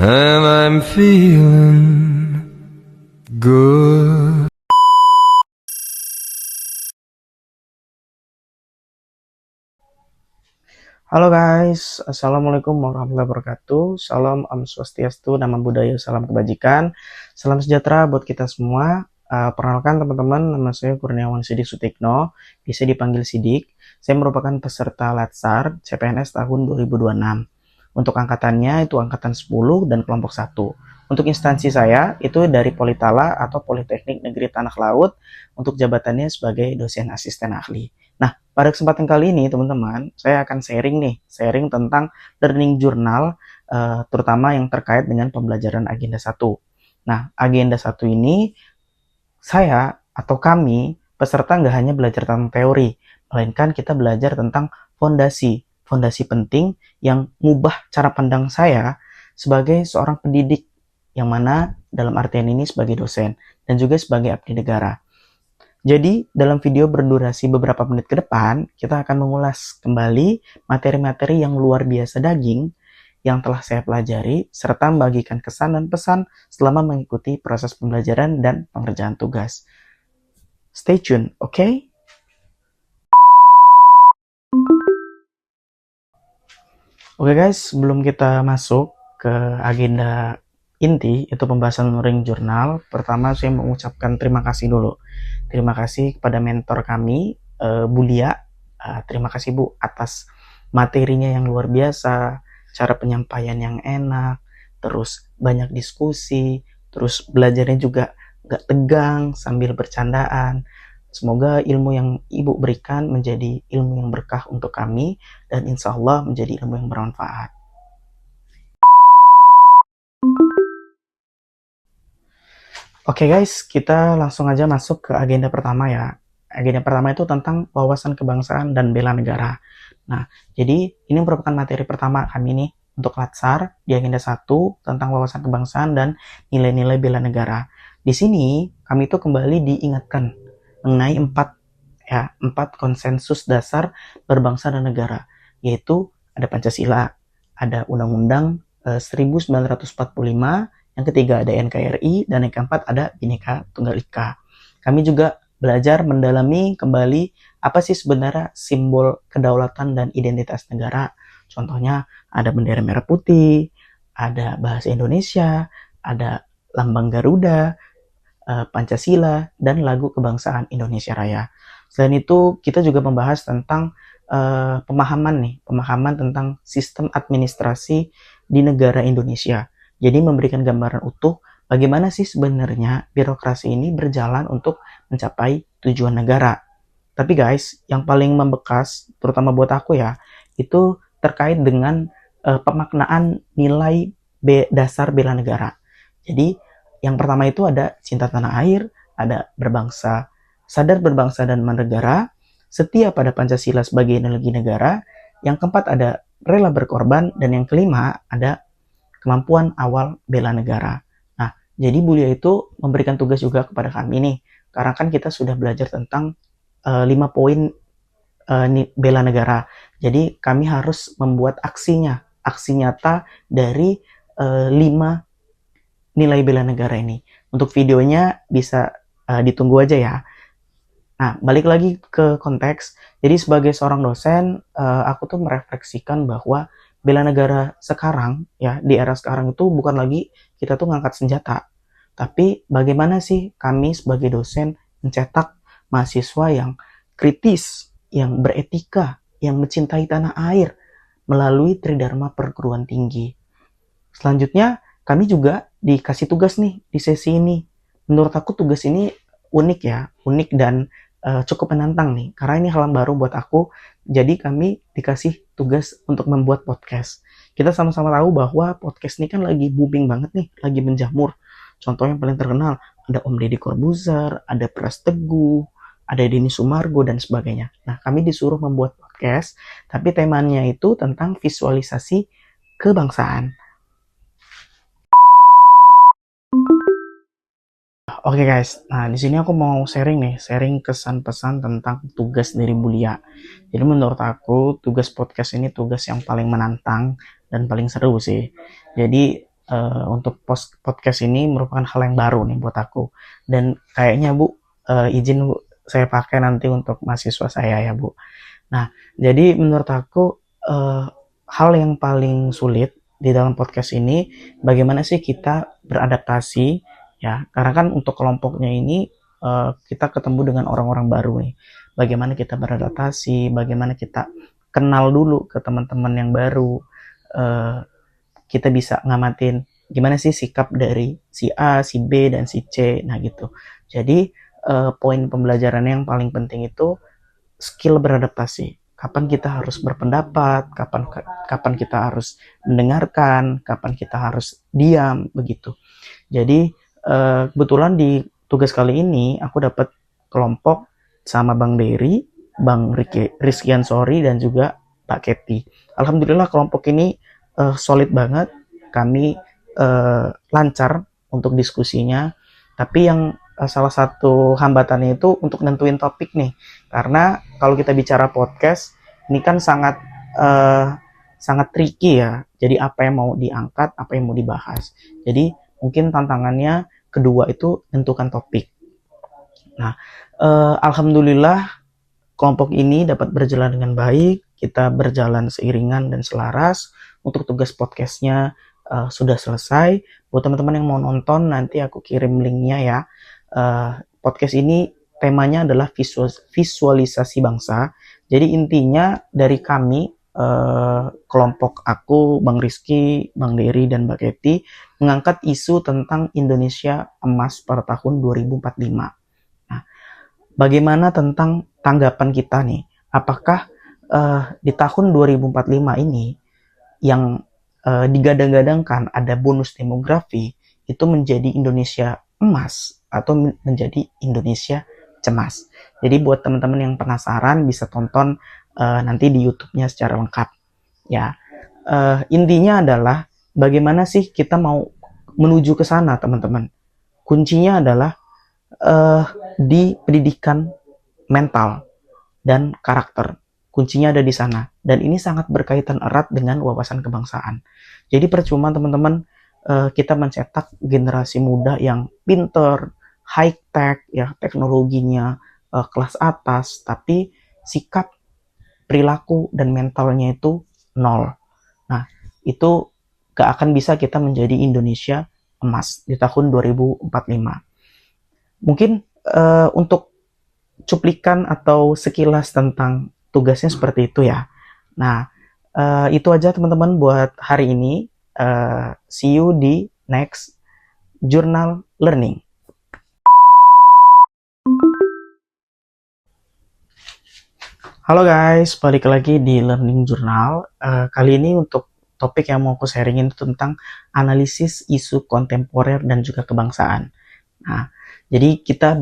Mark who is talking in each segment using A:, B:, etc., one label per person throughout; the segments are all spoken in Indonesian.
A: and I'm feeling good.
B: Halo guys, Assalamualaikum warahmatullahi wabarakatuh. Salam Om Swastiastu, Namo Buddhaya, salam kebajikan. Salam sejahtera buat kita semua. Perkenalkan teman-teman, nama saya Kurniawan Sidik Sutikno, bisa dipanggil Sidik. Saya merupakan peserta Latsar CPNS tahun 2026. Untuk angkatannya itu angkatan 10 dan kelompok 1. Untuk instansi saya itu dari Politala atau Politeknik Negeri Tanah Laut, untuk jabatannya sebagai dosen asisten ahli. Nah, pada kesempatan kali ini teman-teman, saya akan sharing tentang learning journal, terutama yang terkait dengan pembelajaran agenda 1. Nah, agenda 1 ini saya atau kami peserta nggak hanya belajar tentang teori, melainkan kita belajar tentang fondasi penting yang mengubah cara pandang saya sebagai seorang pendidik, yang mana dalam artian ini sebagai dosen dan juga sebagai abdi negara. Jadi, dalam video berdurasi beberapa menit ke depan, kita akan mengulas kembali materi-materi yang luar biasa daging yang telah saya pelajari, serta membagikan kesan dan pesan selama mengikuti proses pembelajaran dan pengerjaan tugas. Stay tune, oke? Oke guys, sebelum kita masuk ke agenda inti, itu pembahasan learning journal, pertama saya mengucapkan terima kasih dulu. Terima kasih kepada mentor kami, Bu Lia. Terima kasih Bu atas materinya yang luar biasa, cara penyampaian yang enak, terus banyak diskusi, terus belajarnya juga gak tegang sambil bercandaan. Semoga ilmu yang Ibu berikan menjadi ilmu yang berkah untuk kami, dan insya Allah menjadi ilmu yang bermanfaat. Oke guys, kita langsung aja masuk ke agenda pertama ya. Agenda pertama itu tentang wawasan kebangsaan dan bela negara. Nah, jadi ini merupakan materi pertama kami nih untuk Latsar di agenda 1 tentang wawasan kebangsaan dan nilai-nilai bela negara. Di sini kami itu kembali diingatkan mengenai 4 konsensus dasar berbangsa dan negara, yaitu ada Pancasila, ada Undang-Undang 1945, yang ketiga ada NKRI, dan yang keempat ada Bhinneka Tunggal Ika. Kami juga belajar mendalami kembali apa sih sebenarnya simbol kedaulatan dan identitas negara. Contohnya ada bendera merah putih, ada bahasa Indonesia, ada lambang Garuda, Pancasila, dan lagu kebangsaan Indonesia Raya. Selain itu, kita juga membahas tentang pemahaman tentang sistem administrasi di negara Indonesia. Jadi memberikan gambaran utuh bagaimana sih sebenarnya birokrasi ini berjalan untuk mencapai tujuan negara. Tapi guys, yang paling membekas, terutama buat aku ya, itu terkait dengan pemaknaan nilai dasar bela negara. Jadi yang pertama itu ada cinta tanah air, ada berbangsa, sadar berbangsa dan bernegara, setia pada Pancasila sebagai ideologi negara, yang keempat ada rela berkorban, dan yang kelima ada kemampuan awal bela negara. Nah, jadi Bu Lia itu memberikan tugas juga kepada kami nih, karena kan kita sudah belajar tentang 5 poin bela negara. Jadi kami harus membuat aksi nyata dari 5 nilai bela negara ini. Untuk videonya bisa ditunggu aja ya. Nah, balik lagi ke konteks. Jadi sebagai seorang dosen, aku tuh merefleksikan bahwa bela negara sekarang, ya di era sekarang itu bukan lagi kita tuh ngangkat senjata, tapi bagaimana sih kami sebagai dosen mencetak mahasiswa yang kritis, yang beretika, yang mencintai tanah air melalui Tridharma Perguruan Tinggi. Selanjutnya, kami juga dikasih tugas nih di sesi ini. Menurut aku tugas ini unik dan cukup menantang nih, karena ini hal yang baru buat aku. Jadi kami dikasih tugas untuk membuat podcast. Kita sama-sama tahu bahwa podcast ini kan lagi booming banget nih, lagi menjamur. Contoh yang paling terkenal, ada Om Deddy Corbuzier, ada Pras Teguh, ada Denny Sumargo, dan sebagainya. Nah, kami disuruh membuat podcast, tapi temanya itu tentang visualisasi kebangsaan. Oke guys, nah di sini aku mau sharing kesan pesan tentang tugas dari Bu Lia. Jadi menurut aku tugas podcast ini tugas yang paling menantang dan paling seru sih. Jadi untuk podcast ini merupakan hal yang baru nih buat aku. Dan kayaknya Bu, izin Bu, saya pakai nanti untuk mahasiswa saya ya Bu. Nah, jadi menurut aku hal yang paling sulit di dalam podcast ini bagaimana sih kita beradaptasi ya, karena kan untuk kelompoknya ini kita ketemu dengan orang-orang baru nih. Bagaimana kita beradaptasi, bagaimana kita kenal dulu ke teman-teman yang baru, eh, kita bisa ngamatin gimana sih sikap dari si A, si B, dan si C. Nah gitu. Jadi poin pembelajaran yang paling penting itu skill beradaptasi. Kapan kita harus berpendapat, kapan kita harus mendengarkan, kapan kita harus diam, begitu. Jadi kebetulan di tugas kali ini aku dapat kelompok sama Bang Dery, Bang Rizky Ansori, dan juga Pak Keti. Alhamdulillah kelompok ini solid banget. Kami lancar untuk diskusinya. Tapi yang salah satu hambatannya itu untuk nentuin topik nih. Karena kalau kita bicara podcast, ini kan sangat sangat tricky ya. Jadi apa yang mau diangkat, apa yang mau dibahas. Jadi mungkin tantangannya kedua itu tentukan topik. Nah, alhamdulillah kelompok ini dapat berjalan dengan baik. Kita berjalan seiringan dan selaras. Untuk tugas podcastnya sudah selesai. Buat teman-teman yang mau nonton, nanti aku kirim linknya ya. Podcast ini temanya adalah visualisasi bangsa. Jadi intinya dari kami, kelompok aku, Bang Rizky, Bang Dery, dan Mbak Keti, mengangkat isu tentang Indonesia emas pada tahun 2045. Nah, bagaimana tentang tanggapan kita nih? Apakah di tahun 2045 ini yang digadang-gadangkan ada bonus demografi itu menjadi Indonesia emas atau menjadi Indonesia cemas? Jadi buat teman-teman yang penasaran bisa tonton nanti di YouTube-nya secara lengkap. Ya, intinya adalah bagaimana sih kita mau menuju ke sana, teman-teman? Kuncinya adalah di pendidikan mental dan karakter. Kuncinya ada di sana. Dan ini sangat berkaitan erat dengan wawasan kebangsaan. Jadi percuma teman-teman kita mencetak generasi muda yang pinter, high tech, ya teknologinya kelas atas, tapi sikap, perilaku, dan mentalnya itu nol. Nah, itu gak akan bisa kita menjadi Indonesia emas di tahun 2045. Mungkin untuk cuplikan atau sekilas tentang tugasnya seperti itu ya. Nah, itu aja teman-teman buat hari ini. See you di next Journal Learning. Halo guys, balik lagi di Learning Journal. Kali ini untuk topik yang mau aku sharingin itu tentang analisis isu kontemporer dan juga kebangsaan. Nah, jadi kita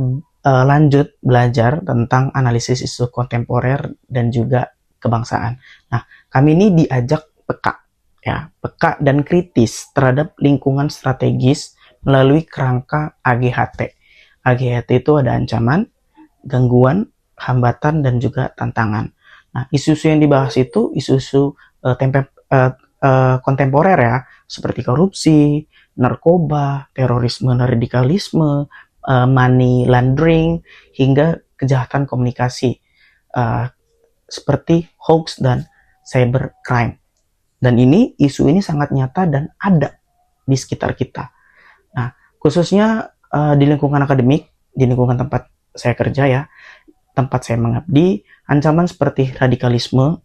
B: lanjut belajar tentang analisis isu kontemporer dan juga kebangsaan. Nah, kami ini diajak peka, ya, peka dan kritis terhadap lingkungan strategis melalui kerangka AGHT. AGHT itu ada ancaman, gangguan, hambatan, dan juga tantangan. Nah, isu-isu yang dibahas itu isu-isu kontemporer ya, seperti korupsi, narkoba, terorisme dan radikalisme, money laundering, hingga kejahatan komunikasi seperti hoax dan cybercrime. Dan isu ini sangat nyata dan ada di sekitar kita. Nah, khususnya di lingkungan akademik, di lingkungan tempat saya kerja ya, tempat saya mengabdi, ancaman seperti radikalisme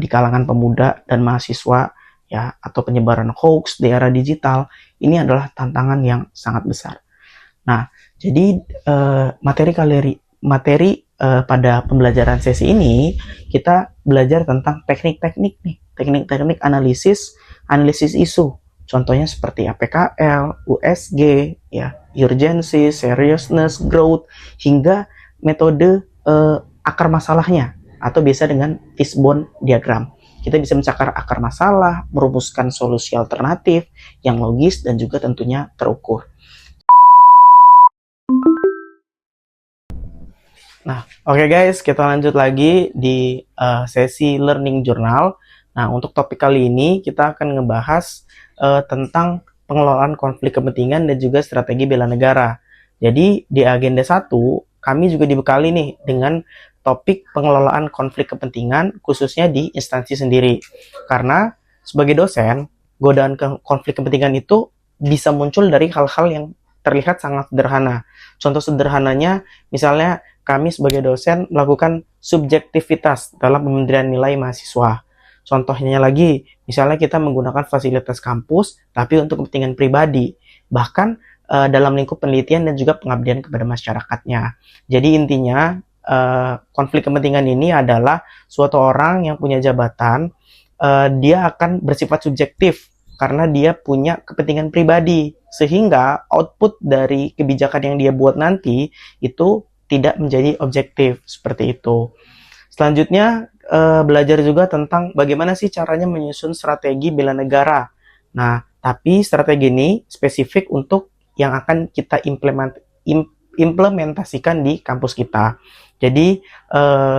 B: di kalangan pemuda dan mahasiswa ya, atau penyebaran hoax di era digital, ini adalah tantangan yang sangat besar. Nah, jadi materi pada pembelajaran sesi ini kita belajar tentang teknik-teknik nih, teknik-teknik analisis isu. Contohnya seperti APKL, USG, ya, urgency, seriousness, growth, hingga metode akar masalahnya atau biasa dengan fishbone diagram. Kita bisa mencakar akar masalah, merumuskan solusi alternatif yang logis dan juga tentunya terukur. Nah, oke guys, kita lanjut lagi di sesi Learning Journal. Nah, untuk topik kali ini kita akan ngebahas tentang pengelolaan konflik kepentingan dan juga strategi bela negara. Jadi di agenda 1, kami juga dibekali nih dengan topik pengelolaan konflik kepentingan khususnya di instansi sendiri. Karena sebagai dosen, godaan konflik kepentingan itu bisa muncul dari hal-hal yang terlihat sangat sederhana. Contoh sederhananya, misalnya kami sebagai dosen melakukan subjektivitas dalam pemberian nilai mahasiswa. Contohnya lagi, misalnya kita menggunakan fasilitas kampus, tapi untuk kepentingan pribadi. Bahkan dalam lingkup penelitian dan juga pengabdian kepada masyarakatnya. Jadi intinya, konflik kepentingan ini adalah suatu orang yang punya jabatan, dia akan bersifat subjektif karena dia punya kepentingan pribadi, sehingga output dari kebijakan yang dia buat nanti itu tidak menjadi objektif, seperti itu. Selanjutnya, belajar juga tentang bagaimana sih caranya menyusun strategi bela negara. Nah, tapi strategi ini spesifik untuk yang akan kita implementasikan di kampus kita. Jadi,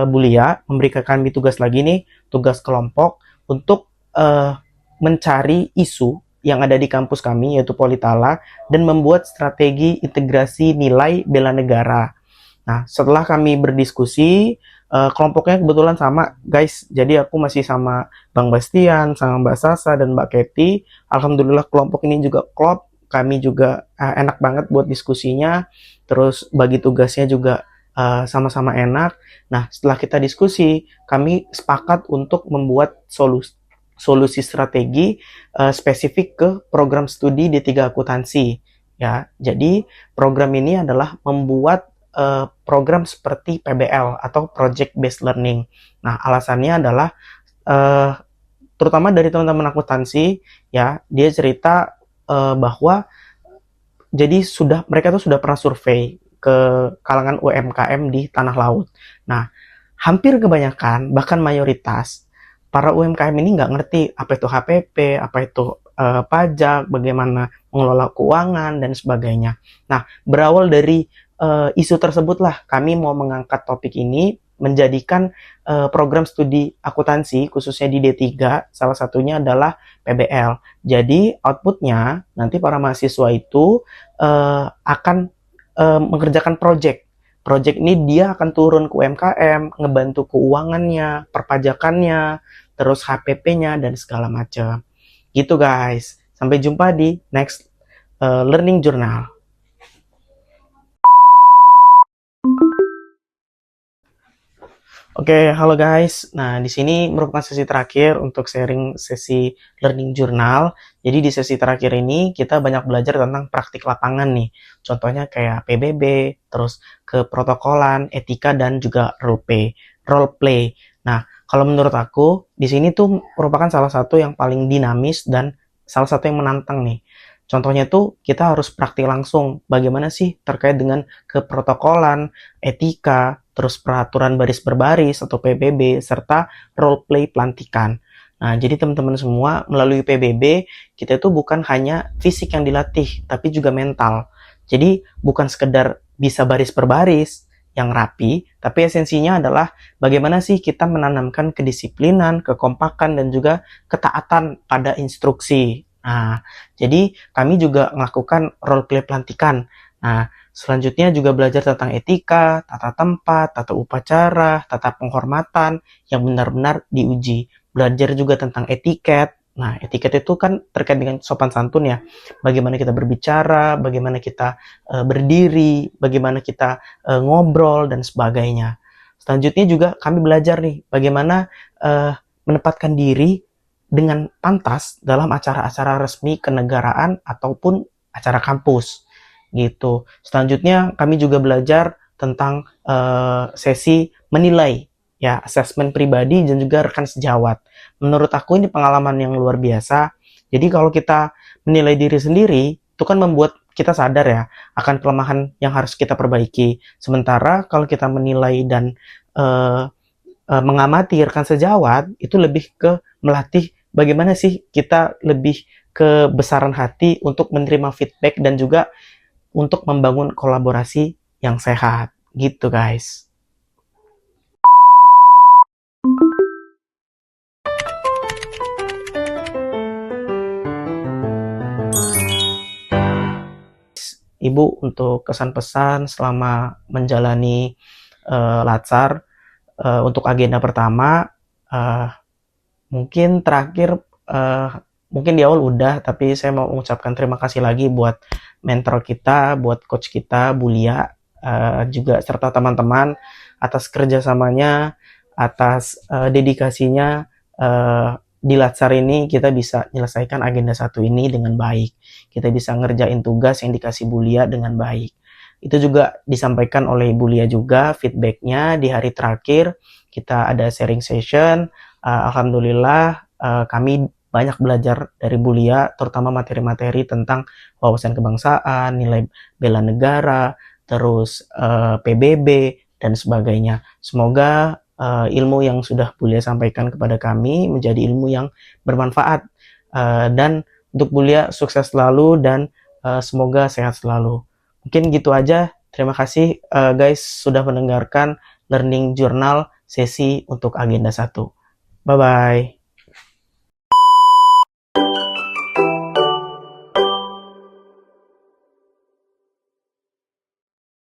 B: Bu Lia memberikan kami tugas lagi nih, tugas kelompok untuk mencari isu yang ada di kampus kami, yaitu Politala, dan membuat strategi integrasi nilai bela negara. Nah, setelah kami berdiskusi, kelompoknya kebetulan sama, guys. Jadi aku masih sama Bang Bastian, sama Mbak Sasa, dan Mbak Kety. Alhamdulillah kelompok ini juga klop. Kami juga enak banget buat diskusinya. Terus bagi tugasnya juga sama-sama enak. Nah, setelah kita diskusi, kami sepakat untuk membuat solusi strategi spesifik ke program studi D3 akuntansi. Ya, jadi program ini adalah membuat program seperti PBL atau Project Based Learning. Nah, alasannya adalah terutama dari teman-teman akuntansi, ya, dia cerita bahwa jadi mereka tuh sudah pernah survei ke kalangan UMKM di tanah laut. Nah, hampir kebanyakan, bahkan mayoritas, para UMKM ini nggak ngerti apa itu HPP, apa itu pajak, bagaimana mengelola keuangan, dan sebagainya. Nah, berawal dari isu tersebutlah kami mau mengangkat topik ini, menjadikan program studi akuntansi khususnya di D3, salah satunya adalah PBL. Jadi outputnya nanti para mahasiswa itu akan mengerjakan project. Project ini dia akan turun ke UMKM, ngebantu keuangannya, perpajakannya, terus HPP-nya, dan segala macam. Gitu guys. Sampai jumpa di next learning journal. Oke, halo guys. Nah, di sini merupakan sesi terakhir untuk sharing sesi learning journal. Jadi di sesi terakhir ini kita banyak belajar tentang praktik lapangan nih. Contohnya kayak PBB, terus keprotokolan, etika, dan juga role play. Nah, kalau menurut aku, di sini tuh merupakan salah satu yang paling dinamis dan salah satu yang menantang nih. Contohnya tuh kita harus praktik langsung. Bagaimana sih terkait dengan keprotokolan, etika, terus peraturan baris berbaris atau PBB, serta role play pelantikan. Nah, jadi teman-teman semua, melalui PBB, kita itu bukan hanya fisik yang dilatih, tapi juga mental. Jadi, bukan sekedar bisa baris berbaris yang rapi, tapi esensinya adalah bagaimana sih kita menanamkan kedisiplinan, kekompakan, dan juga ketaatan pada instruksi. Nah, jadi kami juga melakukan role play pelantikan. Nah, selanjutnya juga belajar tentang etika, tata tempat, tata upacara, tata penghormatan yang benar-benar diuji. Belajar juga tentang etiket. Nah, etiket itu kan terkait dengan sopan santun ya. Bagaimana kita berbicara, bagaimana kita berdiri, bagaimana kita ngobrol, dan sebagainya. Selanjutnya juga kami belajar nih, bagaimana menempatkan diri dengan pantas dalam acara-acara resmi kenegaraan ataupun acara kampus gitu. Selanjutnya kami juga belajar tentang sesi menilai, ya, asesmen pribadi dan juga rekan sejawat. Menurut aku ini pengalaman yang luar biasa. Jadi kalau kita menilai diri sendiri, itu kan membuat kita sadar ya akan kelemahan yang harus kita perbaiki. Sementara kalau kita menilai dan mengamati rekan sejawat, itu lebih ke melatih bagaimana sih kita lebih kebesaran hati untuk menerima feedback dan juga untuk membangun kolaborasi yang sehat. Gitu guys. Ibu untuk kesan pesan selama menjalani Latsar. Untuk agenda pertama, mungkin terakhir, mungkin di awal udah, tapi saya mau mengucapkan terima kasih lagi buat mentor kita, buat coach kita, Bulia, juga serta teman-teman atas kerjasamanya, atas dedikasinya. Di Latsar ini kita bisa menyelesaikan agenda satu ini dengan baik. Kita bisa ngerjain tugas yang dikasih Bulia dengan baik. Itu juga disampaikan oleh Bulia juga feedbacknya di hari terakhir. Kita ada sharing session. Alhamdulillah kami banyak belajar dari Bulia, terutama materi-materi tentang wawasan kebangsaan, nilai bela negara, terus PBB, dan sebagainya. Semoga ilmu yang sudah Bulia sampaikan kepada kami menjadi ilmu yang bermanfaat. Dan untuk Bulia sukses selalu dan semoga sehat selalu. Mungkin gitu aja. Terima kasih guys sudah mendengarkan Learning Journal sesi untuk agenda 1. Bye-bye.